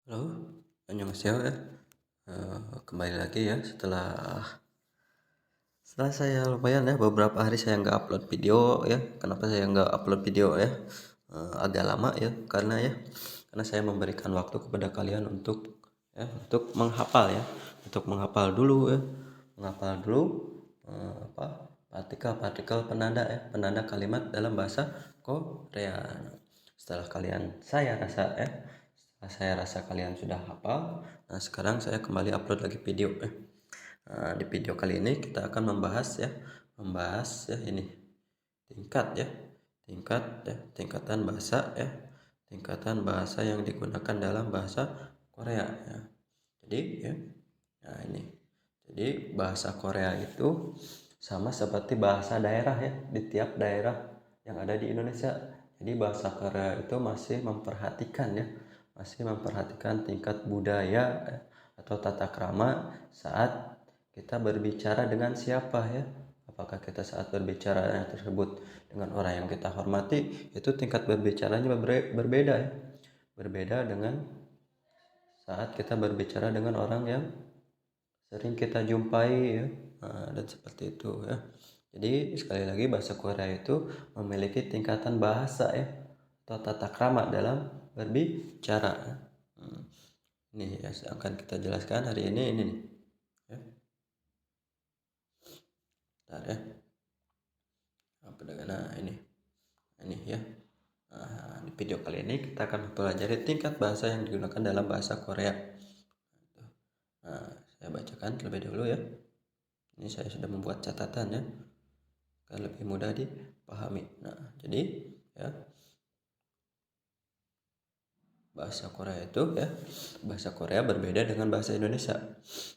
Halo, annyeonghaseyo ya. Kembali lagi ya setelah saya lumayan ya beberapa hari saya nggak upload video ya. Kenapa saya nggak upload video ya? Agak lama ya karena saya memberikan waktu kepada kalian untuk menghafal ya, untuk menghafal dulu ya, menghafal dulu partikel-partikel penanda ya, penanda kalimat dalam bahasa Korea. Setelah saya rasa kalian sudah hafal. Nah, sekarang saya kembali upload lagi video. Di video kali ini kita akan membahas ya ini tingkatan bahasa ya, tingkatan bahasa yang digunakan dalam bahasa Korea ya. Jadi ya, nah ini. Jadi bahasa Korea itu sama seperti bahasa daerah ya, di tiap daerah yang ada di Indonesia. Jadi bahasa Korea itu masih memperhatikan tingkat budaya atau tata krama saat kita berbicara dengan siapa ya. Apakah kita saat berbicara tersebut dengan orang yang kita hormati, itu tingkat berbicaranya berbeda ya. Berbeda dengan saat kita berbicara dengan orang yang sering kita jumpai ya. Dan seperti itu ya. Jadi sekali lagi bahasa Korea itu memiliki tingkatan bahasa ya atau tata krama dalam berbicara. Ini ya akan kita jelaskan hari ini nih. Ya. Bentar ya. Nah ini ya. Di video kali ini kita akan mempelajari tingkat bahasa yang digunakan dalam bahasa Korea. Saya bacakan terlebih dahulu ya. Ini saya sudah membuat catatan ya, agar lebih mudah dipahami. Nah, jadi ya, bahasa Korea berbeda dengan bahasa Indonesia.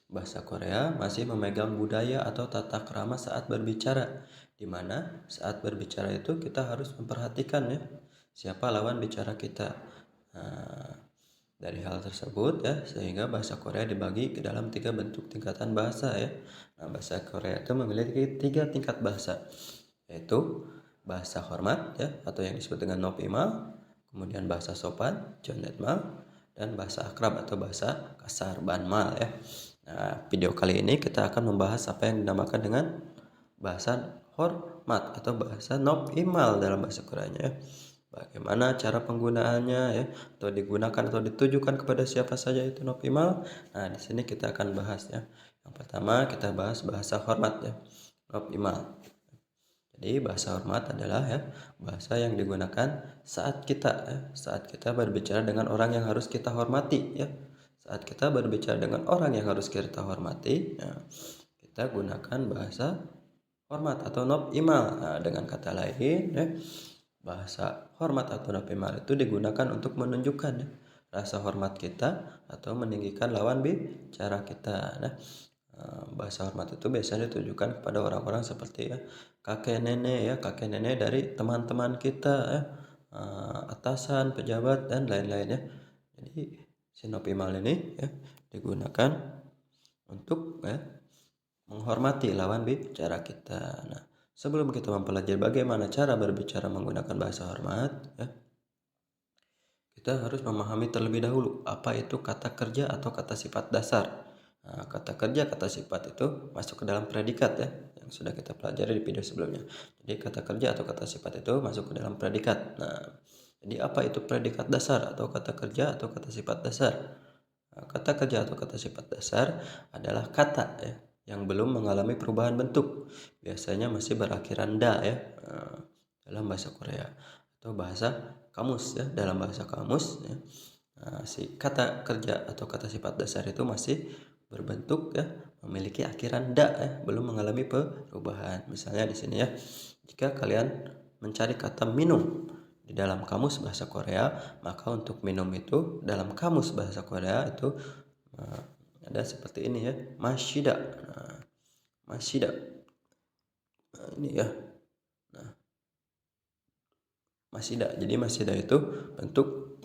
Bahasa Korea masih memegang budaya atau tata krama saat berbicara, di mana saat berbicara itu kita harus memperhatikan ya siapa lawan bicara kita. Dari hal tersebut ya, sehingga bahasa Korea dibagi ke dalam 3 bentuk tingkatan bahasa ya. Nah, bahasa Korea itu memiliki 3 tingkat bahasa, yaitu bahasa hormat ya, atau yang disebut dengan nopimal, kemudian bahasa sopan, jonetmal, dan bahasa akrab atau bahasa kasar, banmal ya. Nah, video kali ini kita akan membahas apa yang dinamakan dengan bahasa hormat atau bahasa nopimal dalam bahasa Koreanya ya. Bagaimana cara penggunaannya ya, atau digunakan atau ditujukan kepada siapa saja itu nopimal. Nah, di sini kita akan bahas ya. Yang pertama kita bahas bahasa hormat ya, nopimal. Jadi bahasa hormat adalah ya bahasa yang digunakan saat kita berbicara dengan orang yang harus kita hormati ya. Saat kita berbicara dengan orang yang harus kita hormati, ya, kita gunakan bahasa hormat atau nopimal. Nah, dengan kata lain ya, bahasa hormat atau nopimal itu digunakan untuk menunjukkan ya, rasa hormat kita atau meninggikan lawan bicara kita. Nah, bahasa hormat itu biasanya ditujukan kepada orang-orang seperti ya kakek nenek dari teman-teman kita ya, atasan, pejabat dan lain-lainnya. Jadi sinopimal ini ya digunakan untuk ya menghormati lawan bicara kita. Nah, sebelum kita mempelajari bagaimana cara berbicara menggunakan bahasa hormat ya, kita harus memahami terlebih dahulu apa itu kata kerja atau kata sifat dasar. Nah, kata kerja, kata sifat itu masuk ke dalam predikat ya, yang sudah kita pelajari di video sebelumnya. Jadi kata kerja atau kata sifat itu masuk ke dalam predikat. Nah, jadi apa itu predikat dasar atau kata kerja atau kata sifat dasar? Nah, kata kerja atau kata sifat dasar adalah kata ya yang belum mengalami perubahan bentuk. Biasanya masih berakhiran da ya, dalam bahasa Korea atau bahasa kamus ya, dalam bahasa kamus ya. Nah, si kata kerja atau kata sifat dasar itu masih berbentuk ya, memiliki akhiran da ya, belum mengalami perubahan. Misalnya di sini ya, jika kalian mencari kata minum di dalam kamus bahasa Korea, maka untuk minum itu dalam kamus bahasa Korea itu ada seperti ini ya, mashida. Nah, mashida. Nah, ini ya. Nah, mashida. Jadi mashida itu bentuk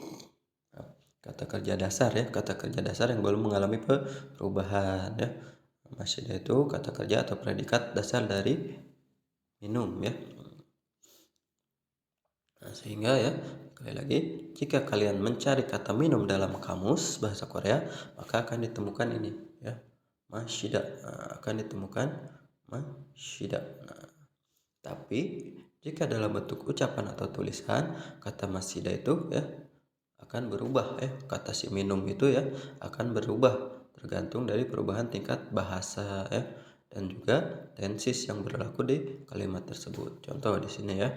kata kerja dasar ya, kata kerja dasar yang belum mengalami perubahan ya. Mashida itu kata kerja atau predikat dasar dari minum ya. Sehingga ya, sekali lagi, jika kalian mencari kata minum dalam kamus bahasa Korea, maka akan ditemukan ini ya, mashida. Akan ditemukan mashida. Tapi jika dalam bentuk ucapan atau tulisan, kata mashida itu ya akan berubah ya. Kata si minum itu ya akan berubah tergantung dari perubahan tingkat bahasa ya, dan juga tensis yang berlaku di kalimat tersebut. Contoh di sini ya.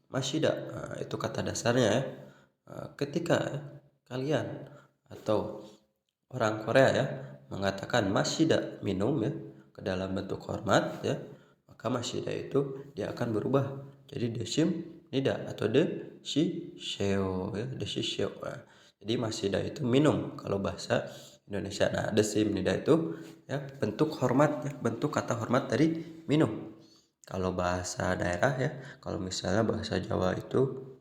Mashida, itu kata dasarnya ya. Ketika kalian atau orang Korea ya mengatakan mashida minum ya ke dalam bentuk hormat ya, maka mashida itu dia akan berubah jadi desim nida atau de shi sheo ya, de shi sheo. Jadi mashida itu minum kalau bahasa Indonesia. Nah, desim nida itu ya bentuk hormat ya, bentuk kata hormat dari minum. Kalau bahasa daerah ya, kalau misalnya bahasa Jawa itu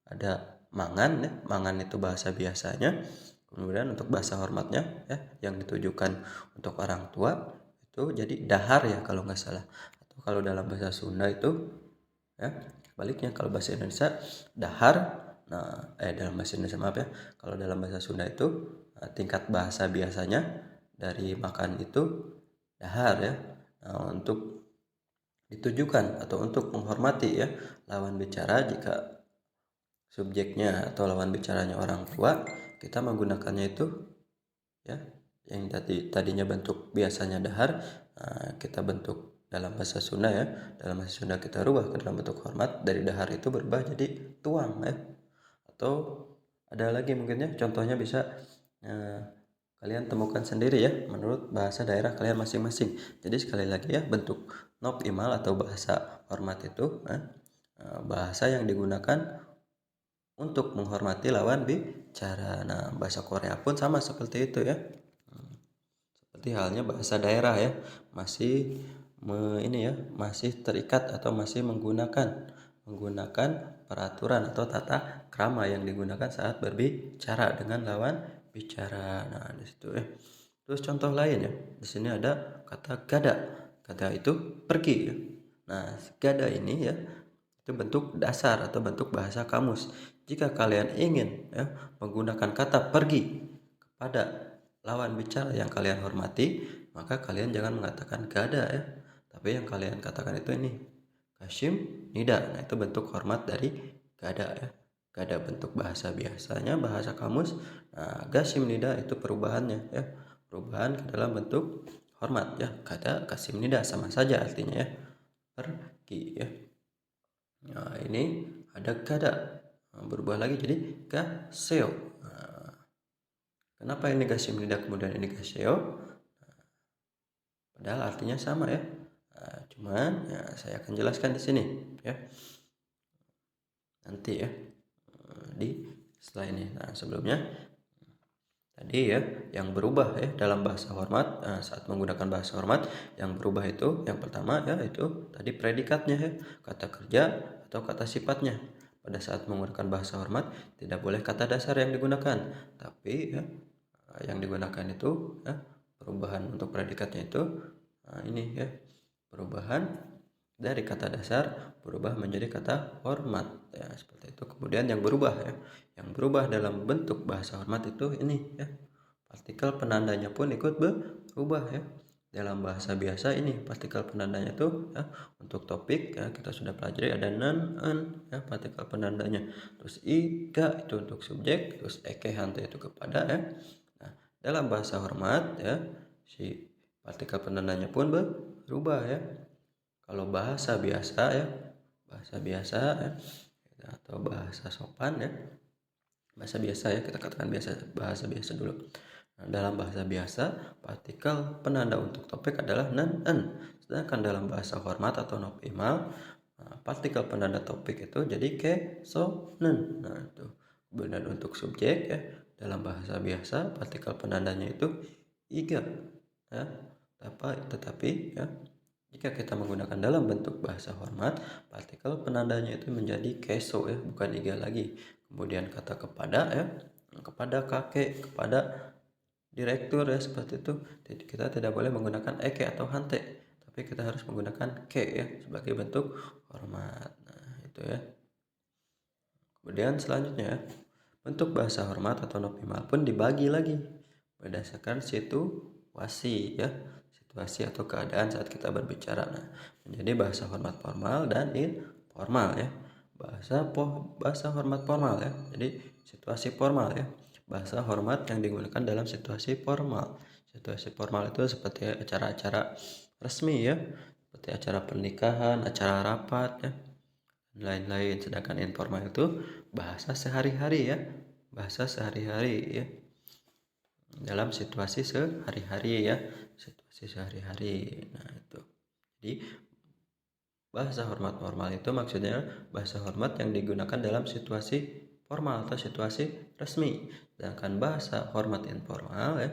ada mangan ya, mangan itu bahasa biasanya. Kemudian untuk bahasa hormatnya ya yang ditujukan untuk orang tua itu jadi dahar ya kalau nggak salah. Atau kalau dalam bahasa Sunda itu ya baliknya, kalau bahasa Indonesia dahar. Nah, dalam bahasa Indonesia maaf ya. Kalau dalam bahasa Sunda itu tingkat bahasa biasanya dari makan itu dahar ya. Nah, untuk ditujukan atau untuk menghormati ya lawan bicara, jika subjeknya atau lawan bicaranya orang tua, kita menggunakannya itu ya yang tadinya bentuk biasanya dahar, kita bentuk dalam bahasa Sunda ya, dalam bahasa Sunda kita rubah ke dalam bentuk hormat, dari dahar itu berubah jadi tuang ya. Atau ada lagi mungkinnya contohnya bisa kalian temukan sendiri ya menurut bahasa daerah kalian masing-masing. Jadi sekali lagi ya, bentuk nop imal atau bahasa hormat itu bahasa yang digunakan untuk menghormati lawan bicara. Nah, bahasa Korea pun sama seperti itu ya. Seperti halnya bahasa daerah ya, masih masih terikat atau masih menggunakan peraturan atau tata krama yang digunakan saat berbicara dengan lawan bicara. Nah, di situ ya. Terus contoh lain ya. Di sini ada kata gada. Gada itu pergi ya. Nah, gada ini ya itu bentuk dasar atau bentuk bahasa kamus. Jika kalian ingin ya menggunakan kata pergi kepada lawan bicara yang kalian hormati, maka kalian jangan mengatakan gada ya. Tapi yang kalian katakan itu ini Kasim nida. Nah, itu bentuk hormat dari gada ya. Gada bentuk bahasa biasanya, bahasa kamus. Nah, gasim nida itu perubahannya ya. Perubahan ke dalam bentuk hormat ya. Gada kasim nida sama saja artinya ya. Pergi ya. Nah, ini ada gada. Nah, berubah lagi jadi gaseo. Nah, kenapa ini gasim nida kemudian ini gaseo? Padahal artinya sama ya. Nah, cuman ya saya akan jelaskan di sini ya. Nanti ya di setelah ini. Nah, sebelumnya tadi ya yang berubah ya dalam bahasa hormat, saat menggunakan bahasa hormat yang berubah itu yang pertama ya itu tadi predikatnya ya, kata kerja atau kata sifatnya. Pada saat menggunakan bahasa hormat tidak boleh kata dasar yang digunakan, tapi ya yang digunakan itu ya perubahan untuk predikatnya itu ini ya perubahan dari kata dasar berubah menjadi kata hormat ya, seperti itu. Kemudian yang berubah ya, yang berubah dalam bentuk bahasa hormat itu ini ya, partikel penandanya pun ikut berubah ya. Dalam bahasa biasa ini partikel penandanya tuh ya, untuk topik ya kita sudah pelajari ada nan, an ya partikel penandanya. Terus iga itu untuk subjek, terus eke hante itu kepada ya. Nah, dalam bahasa hormat ya si partikel penandanya pun berubah ya. Kalau bahasa biasa ya, atau bahasa sopan ya, bahasa biasa ya kita katakan bahasa biasa dulu. Nah, dalam bahasa biasa partikel penanda untuk topik adalah nan, an. Sedangkan dalam bahasa hormat atau nop imal partikel penanda topik itu jadi ke, so, nen. Nah, itu. Kemudian untuk subjek ya dalam bahasa biasa partikel penandanya itu iga ya. Tetapi ya jika kita menggunakan dalam bentuk bahasa hormat, partikel penandanya itu menjadi keso ya, bukan iga lagi. Kemudian kata kepada ya, kepada kakek, kepada direktur ya seperti itu. Jadi kita tidak boleh menggunakan eke atau hante, tapi kita harus menggunakan ke ya sebagai bentuk hormat. Nah, itu ya. Kemudian selanjutnya, bentuk bahasa hormat atau nominal pun dibagi lagi berdasarkan situasi ya, situasi atau keadaan saat kita berbicara. Nah, menjadi bahasa hormat formal dan informal ya. Bahasa hormat formal ya. Jadi situasi formal ya. Bahasa hormat yang digunakan dalam situasi formal. Situasi formal itu seperti acara-acara resmi ya, seperti acara pernikahan, acara rapat ya, lain-lain. Sedangkan informal itu bahasa sehari-hari ya, bahasa sehari-hari ya, dalam situasi sehari-hari ya, situasi sehari-hari. Nah itu, jadi bahasa hormat formal itu maksudnya bahasa hormat yang digunakan dalam situasi formal atau situasi resmi. Sedangkan bahasa hormat informal ya,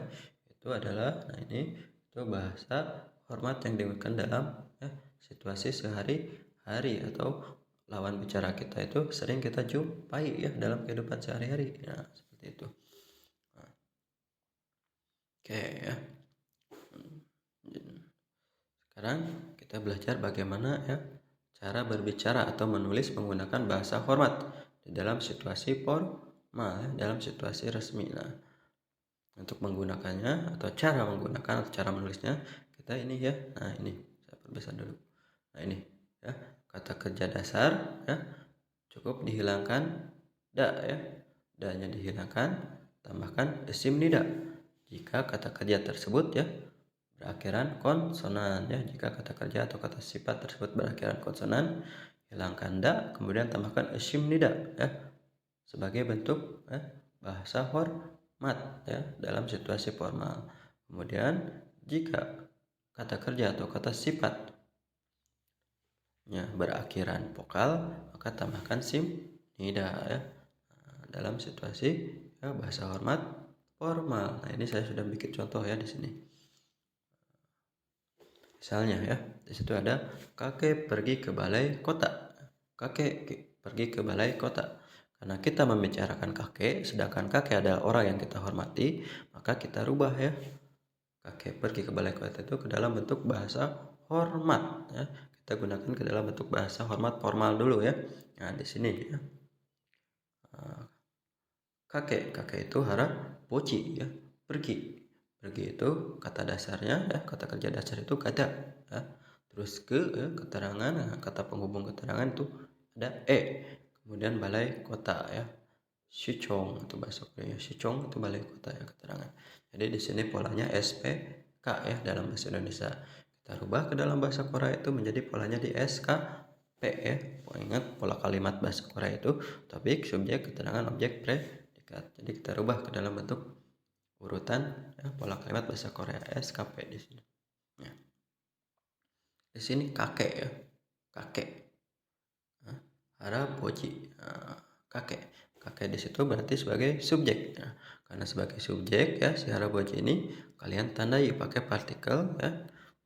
itu adalah, nah ini itu bahasa hormat yang digunakan dalam ya, situasi sehari-hari atau lawan bicara kita itu sering kita jumpai ya dalam kehidupan sehari-hari. Nah, seperti itu. Nah, oke ya. Sekarang kita belajar bagaimana ya cara berbicara atau menulis menggunakan bahasa hormat di dalam situasi formal ya, dalam situasi resmi. Nah, untuk menggunakannya atau cara menggunakan atau cara menulisnya kita ini ya. Nah, ini saya perbesar dulu. Nah, ini ya, kata kerja dasar ya, cukup dihilangkan da ya. Da-nya dihilangkan, tambahkan isim nida. Jika kata kerja tersebut ya berakhiran konsonan ya, jika kata kerja atau kata sifat tersebut berakhiran konsonan, hilangkan da, kemudian tambahkan isim nida ya sebagai bentuk bahasa hormat ya dalam situasi formal. Kemudian jika kata kerja atau kata sifatnya berakhiran vokal, maka tambahkan sim nida ya dalam situasi ya, bahasa hormat formal. Nah, ini saya sudah bikin contoh ya di sini. Misalnya ya, di situ ada kakek pergi ke balai kota. Kakek pergi ke balai kota. Karena kita membicarakan kakek, sedangkan kakek adalah orang yang kita hormati, maka kita rubah ya. Kakek pergi ke balai kota itu ke dalam bentuk bahasa hormat ya. Kita gunakan ke dalam bentuk bahasa hormat formal dulu ya. Nah, di sini ya. Kakek itu harap poci ya, pergi. Pergi itu kata dasarnya ya, kata kerja dasar itu kata ya. Terus ke ya, keterangan, nah, kata penghubung keterangan itu ada kemudian balai kota ya, sichong itu bahasa Korea, sichong itu balai kota ya, keterangan. Jadi di sini polanya SPK ya dalam bahasa Indonesia. Kita rubah ke dalam bahasa Korea itu menjadi polanya di SKP ya. Ingat pola kalimat bahasa Korea itu topik, subjek, keterangan, objek, predikat. Jadi kita rubah ke dalam bentuk urutan ya, pola kalimat bahasa Korea SKP di sini. Ya. Di sini kakek ya, kakek. Nah, harapoji, nah, kakek di situ berarti sebagai subjek. Nah, karena sebagai subjek ya si harapoji ini kalian tandai pakai partikel ya,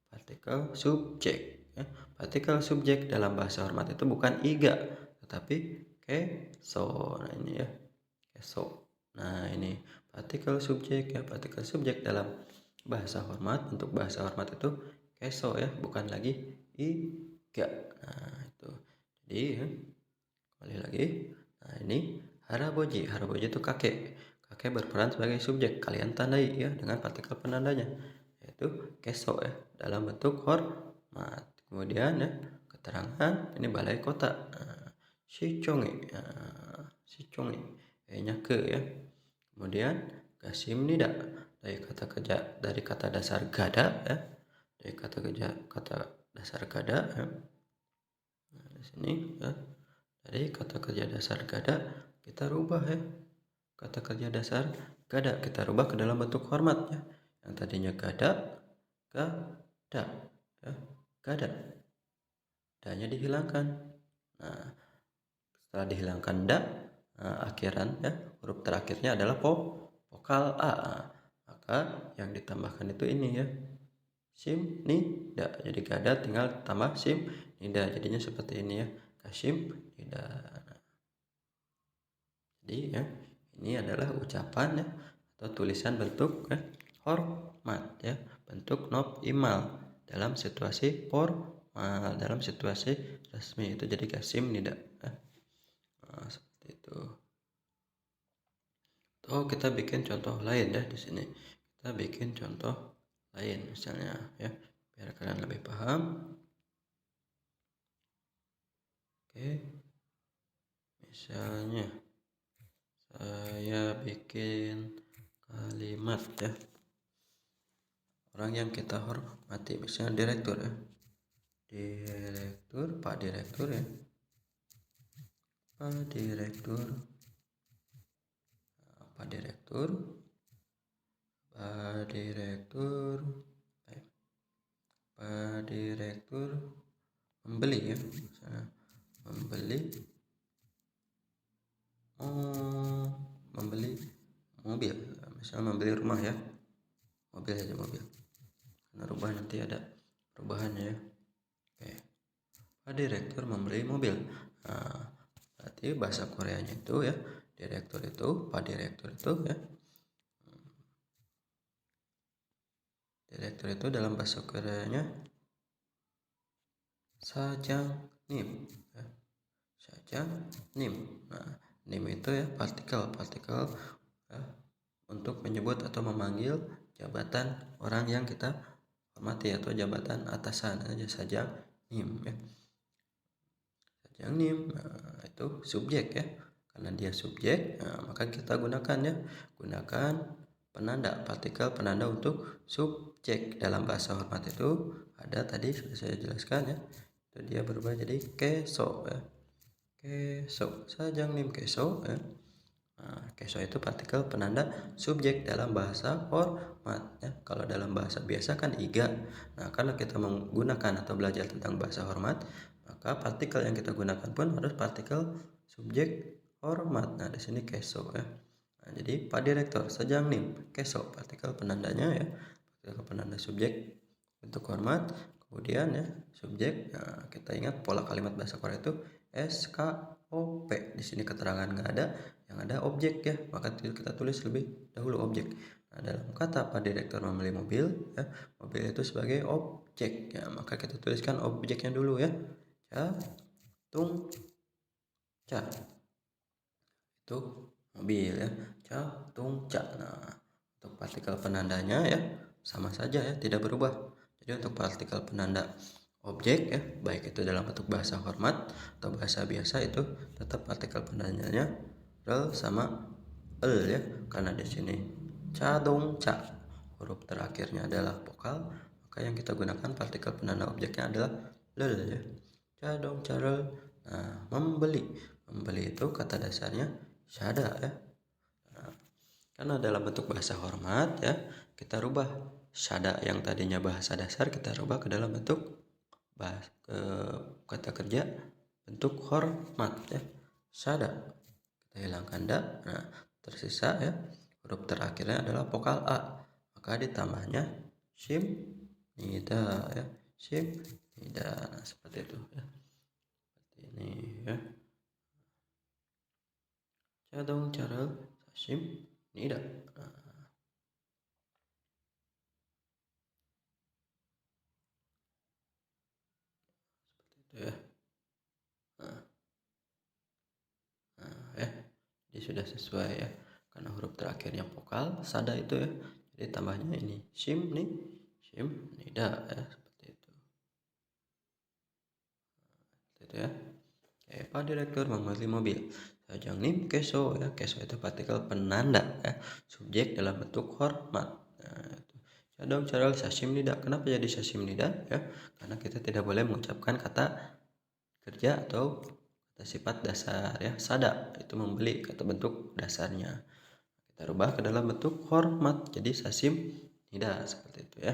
partikel subjek. Ya. Partikel subjek dalam bahasa hormat itu bukan iga, tetapi keso. Nah ini ya, keso. Nah ini partikel subjek ya, partikel subjek dalam bahasa hormat, untuk bahasa hormat itu keso ya, bukan lagi iga. Nah itu. Jadi ya, kembali lagi. Nah ini haraboji. Haraboji itu kakek. Kakek berperan sebagai subjek. Kalian tandai ya dengan partikel penandanya, yaitu keso ya dalam bentuk hormat. Kemudian ya keterangan ini balai kota. Nah, sichongi. Nah, sichongi. nya ke ya. Kemudian gasim nida dari kata dasar gada ya. Dari kata dasar gada ya. Nah, di sini ya. Dari kata kerja dasar gada kita rubah ya. Kata kerja dasar gada kita rubah ke dalam bentuk hormat ya. Yang tadinya gada, gada ya. Gada. Da-nya dihilangkan. Nah, setelah dihilangkan da, nah, akhiran ya, huruf terakhirnya adalah vokal A. Maka yang ditambahkan itu ini ya. Sim nida. Jadi gada tinggal tambah sim nida. Jadinya seperti ini ya. Kasim nida. Jadi ya, ini adalah ucapan ya atau tulisan bentuk ya, hormat ya, bentuk nominal dalam situasi formal, dalam situasi resmi itu jadi kasim nida ya. Nah, seperti itu. itu. Atau kita bikin contoh lain ya di sini. Kita bikin contoh lain misalnya ya, biar kalian lebih paham. Oke. Misalnya saya bikin kalimat ya. Orang yang kita hormati, misalnya direktur ya. Direktur, Pak Direktur ya. Pak Direktur. Pak Direktur. Pak Direktur. Pak Direktur membeli ya. Misalnya membeli mobil, misalnya membeli rumah ya, mobil aja mobil, karena rubah nanti ada perubahannya ya. Oke, Pak Direktur membeli mobil. Nah, berarti bahasa Koreanya itu ya, direktur itu, Pak Direktur itu ya, direktur itu dalam bahasa Koreanya sajangnim ya. Sajangnim. Nah, nim itu ya partikel ya, untuk menyebut atau memanggil jabatan orang yang kita hormati atau jabatan atasan aja sajangnim ya. Sajangnim, nah, itu subjek ya, karena dia subjek, nah, maka kita gunakan penanda, partikel penanda untuk subjek. Dalam bahasa hormat itu ada, tadi sudah saya jelaskan ya, itu dia berubah jadi keso ya. Keso, sajangnim keso ya. Nah, keso itu partikel penanda subjek dalam bahasa hormat ya. Kalau dalam bahasa biasa kan iga. Nah, karena kita menggunakan atau belajar tentang bahasa hormat, maka partikel yang kita gunakan pun harus partikel subjek hormat. Nah, di sini keso ya. Nah, jadi Pak Direktur sajangnim keso, partikel penandanya ya, partikel penanda subjek bentuk hormat. Kemudian ya subjek. Nah, kita ingat pola kalimat bahasa Korea itu SKOP. Di sini keterangan nggak ada, yang ada objek ya, maka kita tulis lebih dahulu objek. Nah, dalam kata Pak Direktur membeli mobil ya, mobil itu sebagai objek ya, maka kita tuliskan objeknya dulu ya. Tung ca itu mobil ya, tung ca. Nah, untuk partikel penandanya ya sama saja ya, tidak berubah. Jadi untuk partikel penanda objek ya, baik itu dalam bentuk bahasa hormat atau bahasa biasa, itu tetap partikel penandanya rel sama ya, karena di sini cadong ca huruf terakhirnya adalah vokal, maka yang kita gunakan partikel penanda objeknya adalah lel ya. Cadong carel. Nah, membeli itu kata dasarnya syada ya. Nah, karena dalam bentuk bahasa hormat ya, kita rubah syada yang tadinya bahasa dasar, kita rubah ke dalam bentuk kata kerja bentuk hormat ya, syada. Kita hilangkan da. Nah, tersisa ya huruf terakhirnya adalah vokal a, maka ditambahnya shim nida ya, shim nida. Nah, seperti itu ya, seperti ini ya. Cadong carel sashim nida. Nah, seperti itu ya. Ya, jadi sudah sesuai ya, karena huruf terakhirnya vokal sada itu ya, jadi tambahnya ini shim nih, shim nida ya, seperti itu. Seperti itu ya. Oke, Pak Direktur membeli mobil sajangnim keso ya, keso itu partikel penanda ya, subjek dalam bentuk hormat. Nah, itu cadong carel sashim nida. Kenapa jadi sashim nida ya? Karena kita tidak boleh mengucapkan kata kerja atau kata sifat dasar ya. Sada itu membeli, kata bentuk dasarnya, kita rubah ke dalam bentuk hormat jadi sashim nida, seperti itu ya.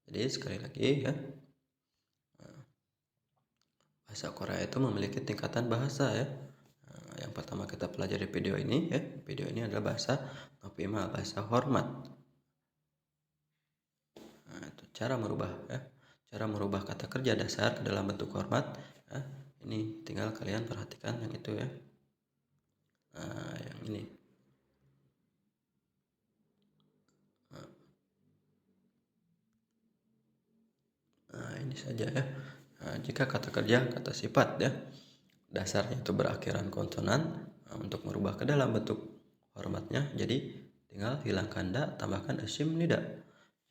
Jadi sekali lagi ya, bahasa Korea itu memiliki tingkatan bahasa ya. Nah, yang pertama kita pelajari video ini ya, video ini adalah bahasa Nopima, bahasa hormat. Nah, itu cara merubah ya, cara merubah kata kerja dasar ke dalam bentuk hormat ya. Ini tinggal kalian perhatikan yang itu ya. Nah, yang ini. Nah, ini saja ya. Nah, jika kata kerja, kata sifat ya, dasarnya itu berakhiran konsonan, Untuk merubah ke dalam bentuk hormatnya, jadi tinggal hilangkan da, tambahkan isim nida.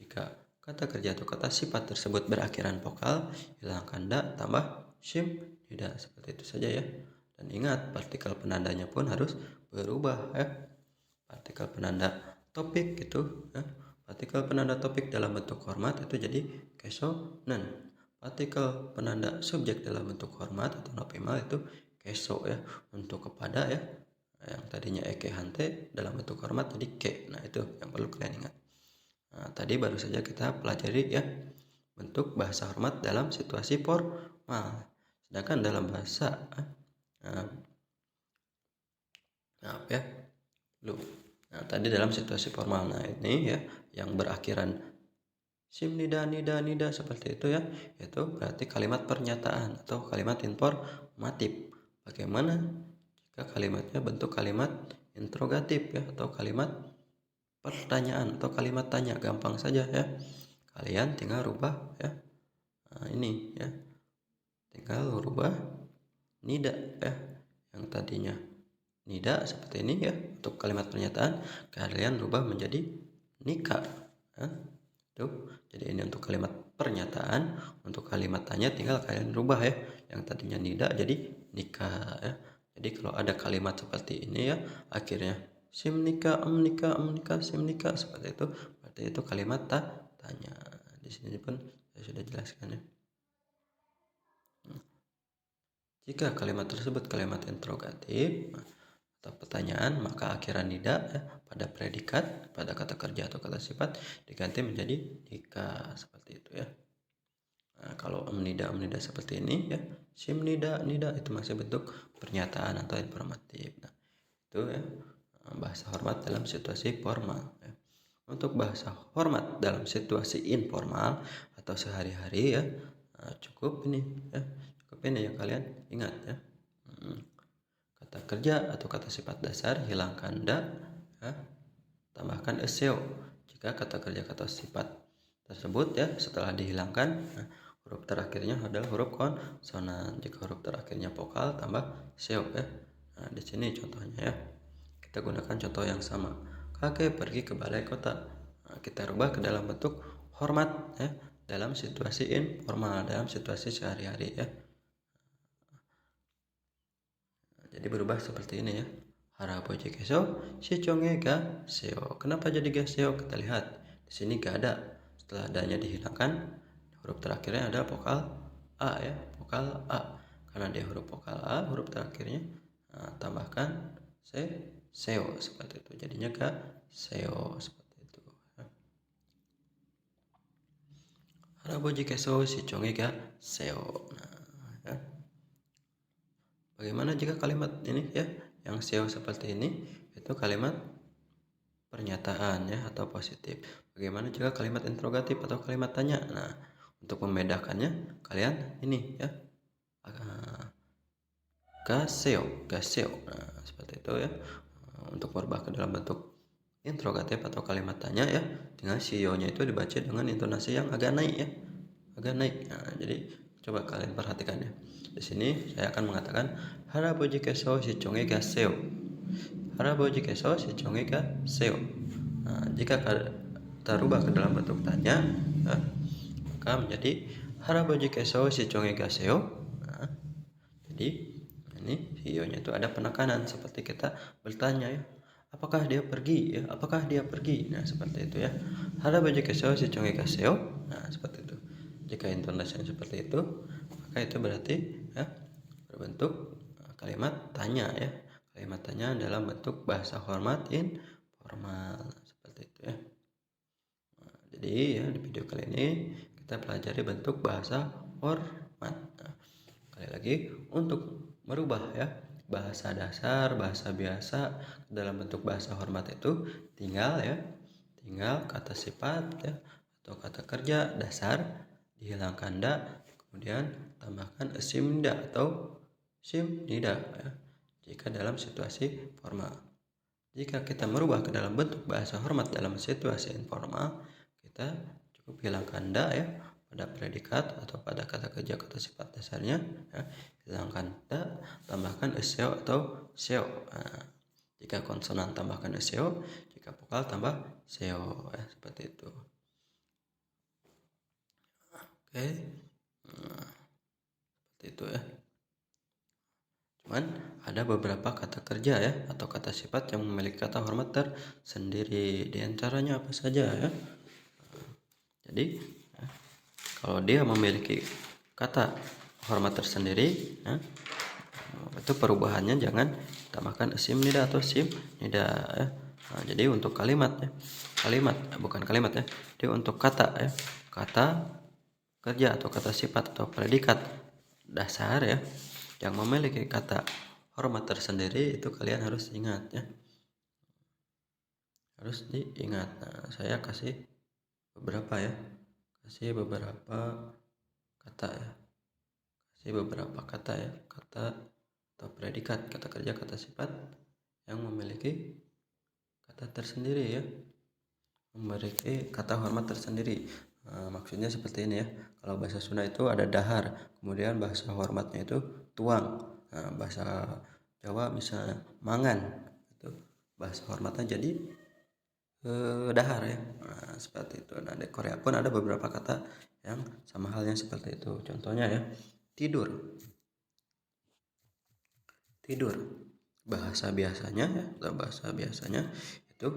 Jika kata kerja atau kata sifat tersebut berakhiran vokal, hilangkan da, tambah isim nida. Seperti itu saja ya. Dan ingat, partikel penandanya pun harus berubah ya. Partikel penanda topik itu ya. Partikel penanda topik dalam bentuk hormat itu jadi kesonen. Partikel penanda subjek dalam bentuk hormat atau nopimal itu keso ya, untuk kepada ya, yang tadinya eke hante dalam bentuk hormat jadi ke. Nah itu yang perlu kalian ingat. Nah, tadi baru saja kita pelajari ya bentuk bahasa hormat dalam situasi formal. Sedangkan dalam bahasa maaf ya, nah tadi dalam situasi formal. Nah ini ya yang berakhiran sim nida nida seperti itu ya, itu berarti kalimat pernyataan atau kalimat informatif. Bagaimana jika kalimatnya bentuk kalimat interrogatif ya, atau kalimat pertanyaan atau kalimat tanya? Gampang saja ya, kalian tinggal rubah ya. Nah, ini ya, tinggal rubah nida ya, yang tadinya nida seperti ini ya, untuk kalimat pernyataan kalian rubah menjadi nikah ya. Tuh, jadi ini untuk kalimat pernyataan. Untuk kalimat tanya tinggal kalian rubah ya, yang tadinya nida jadi nikah ya. Jadi kalau ada kalimat seperti ini ya, akhirnya sim nikah sim nikah seperti itu, berarti itu kalimat tanya. Di sini pun saya sudah jelaskan ya. Jika kalimat tersebut kalimat interrogatif atau pertanyaan, maka akhiran nida ya, pada predikat, pada kata kerja atau kata sifat diganti menjadi nikah, seperti itu ya. Nah, kalau nida seperti ini ya, sim nida itu masih bentuk pernyataan atau informatif. Nah, itu ya bahasa hormat dalam situasi formal ya. Untuk bahasa hormat dalam situasi informal atau sehari-hari ya, cukup ini ya, yang kalian ingat ya. Kata kerja atau kata sifat dasar hilangkan da ya, tambahkan eseo. Jika kata kerja kata sifat tersebut ya setelah dihilangkan, nah, huruf terakhirnya adalah huruf konsonan. Jika huruf terakhirnya vokal tambah seo ya. Nah, di sini contohnya ya. Kita gunakan contoh yang sama. Kakek pergi ke balai kota. Nah, kita rubah ke dalam bentuk hormat ya, dalam situasi informal, dalam situasi sehari-hari ya. Jadi berubah seperti ini ya. Harapoji keso, si conge ga seo. Kenapa jadi ga seo? Kita lihat di sini gak ada. Setelah adanya dihilangkan, huruf terakhirnya ada vokal a ya, vokal a. Karena dia huruf vokal a, huruf terakhirnya tambahkan seo seperti itu. Jadinya ga seo seperti itu. Harapoji keso, si conge ga seo. Nah, ya. Bagaimana jika kalimat ini ya, yang seo seperti ini, itu kalimat pernyataan ya atau positif. Bagaimana jika kalimat interrogatif atau kalimat tanya? Nah, untuk membedakannya kalian ini ya, gaseo. Nah, seperti itu ya. Untuk merubah ke dalam bentuk interrogatif atau kalimat tanya ya, tinggal sio-nya itu dibaca dengan intonasi yang agak naik ya, agak naik. Nah, jadi coba kalian perhatikan ya. Di sini saya akan mengatakan haraboji keso si chonge ga seo. Haraboji keso si chonge ga seo. Nah, jika kita rubah ke dalam bentuk tanya, maka menjadi haraboji keso si chonge ga seo. Nah, jadi ini sio-nya itu ada penekanan seperti kita bertanya ya. Apakah dia pergi ya? Apakah dia pergi? Nah, seperti itu ya. Haraboji keso si chonge ga seo. Nah, seperti itu. Jika intonasinya seperti itu, maka itu berarti ya berbentuk kalimat tanya ya. Kalimat tanya dalam bentuk bahasa hormat informal seperti itu ya. Nah, jadi ya di video kali ini kita pelajari bentuk bahasa hormat. Nah, kali lagi untuk merubah ya bahasa dasar, bahasa biasa dalam bentuk bahasa hormat itu tinggal kata sifat ya atau kata kerja dasar dihilangkan da, kemudian tambahkan sim nida atau sim nida ya, jika dalam situasi formal. Jika kita merubah ke dalam bentuk bahasa hormat dalam situasi informal, kita cukup hilangkan da ya, pada predikat atau pada kata kerja kata sifat dasarnya ya. Sedangkan da tambahkan seo atau seo. Nah, jika konsonan tambahkan seo, jika vokal tambah seo ya, seperti itu. Oke. Nah, seperti itu ya. Cuman ada beberapa kata kerja ya atau kata sifat yang memiliki kata hormat tersendiri. Di antaranya apa saja ya? Jadi ya, kalau dia memiliki kata hormat tersendiri ya, itu perubahannya jangan tambahkan sim nida atau sim nida ya. Nah, jadi untuk kalimat ya, bukan kalimat ya, jadi untuk kata ya, kata kerja atau kata sifat atau predikat dasar ya yang memiliki kata hormat tersendiri itu kalian harus ingat ya, harus diingat. Nah, saya kasih beberapa ya, kata ya, beberapa kata ya, kata atau predikat, kata kerja, kata sifat yang memiliki kata tersendiri ya, memiliki kata hormat tersendiri. Maksudnya seperti ini ya, kalau bahasa Sunda itu ada dahar, kemudian bahasa hormatnya itu tuang. Bahasa Jawa misalnya mangan, itu bahasa hormatnya jadi dahar ya. Nah, seperti itu. Nah, di Korea pun ada beberapa kata yang sama halnya seperti itu. Contohnya ya, tidur. Tidur. Bahasa biasanya itu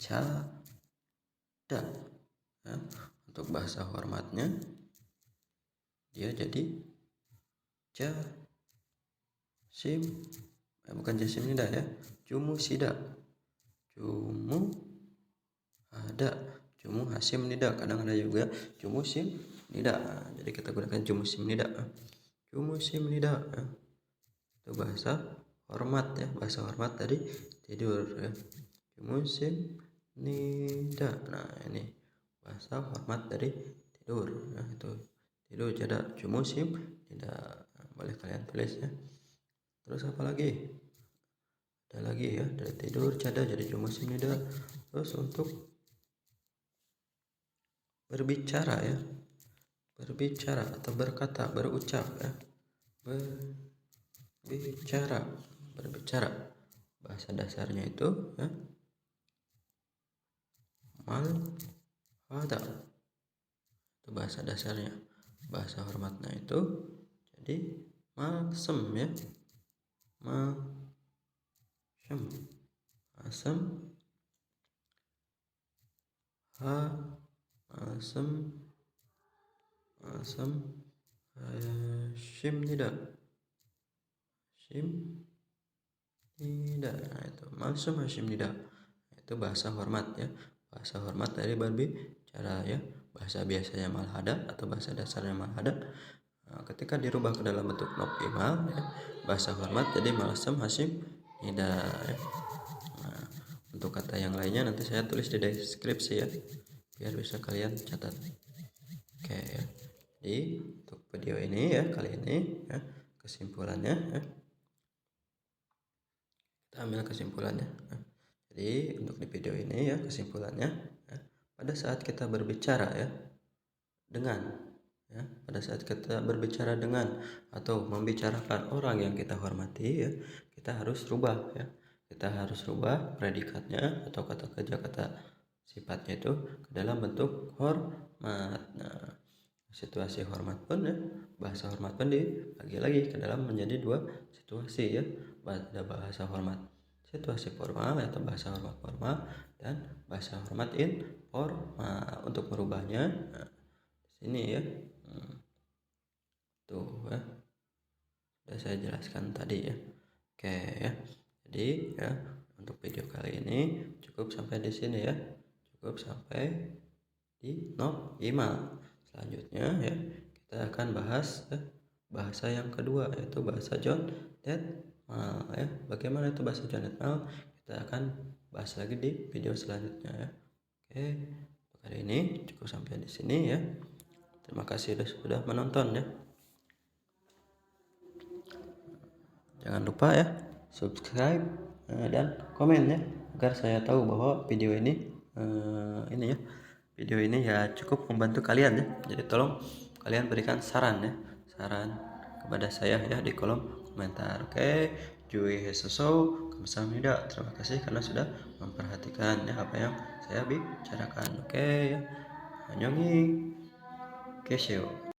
cada. Ya. Untuk bahasa hormatnya dia jadi jasim. Bukan jasim nida ya. Jumusida. Jumu ada. Jumu hasim nida. Kadang ada juga jumusim nida. Jadi kita gunakan jumusim nida. Jumusim nida. Itu bahasa hormat ya, bahasa hormat dari tidur ya. Jumusim nida. Nah, ini bahasa hormat dari tidur ya, itu tidur jadi jumusim nida. Nah, boleh kalian tulis ya. Terus apa lagi? Ada lagi ya, dari tidur cada jadi jumusim nida. Terus untuk berbicara ya, berbicara atau berkata, berucap ya, berbicara bahasa dasarnya itu ya, mal hada, itu bahasa dasarnya. Bahasa hormatnya itu jadi malsem ya, malsem, ha, malsem, shim tidak, nah itu malsem hashim tidak. Itu bahasa hormat ya, bahasa hormat dari berbicara ya. Bahasa biasanya malhada atau bahasa dasarnya malhada. Nah, ketika dirubah ke dalam bentuk nob imal ya, bahasa hormat jadi malsem hashim nida ya. Nah, untuk kata yang lainnya nanti saya tulis di deskripsi ya, biar bisa kalian catat. Oke ya. Jadi untuk video ini ya kali ini ya, kesimpulannya ya, kita ambil kesimpulannya ya. Jadi untuk di video ini ya kesimpulannya ya, pada saat kita berbicara ya dengan ya, pada saat kita berbicara dengan atau membicarakan orang yang kita hormati ya, kita harus rubah ya, kita harus rubah predikatnya atau kata kerja kata sifatnya itu ke dalam bentuk hormat. Nah, situasi hormat pun ya, bahasa hormat pun dibagi lagi ke dalam menjadi dua situasi ya. Ada bahasa hormat situasi formal atau bahasa hormat formal dan bahasa hormat informal. Untuk merubahnya nah, sini ya, tuh ya, sudah saya jelaskan tadi ya. Oke ya, jadi ya untuk video kali ini cukup sampai di sini ya, cukup sampai di nob imal. Selanjutnya ya kita akan bahas bahasa yang kedua yaitu bahasa John Detmal ya. Bagaimana itu bahasa John Detmal kita akan bahas lagi di video selanjutnya ya. Oke, untuk hari ini cukup sampai di sini ya. Terima kasih sudah menonton ya. Jangan lupa ya subscribe dan komen ya agar saya tahu bahwa video ini ya, video ini ya cukup membantu kalian ya. Jadi tolong kalian berikan saran ya, saran kepada saya ya di kolom komentar. Oke, Jui Hesoso, kamsahamnida. Terima kasih karena sudah memperhatikan ya apa yang saya bicarakan. Oke ya. Annyeonghi. Keseo.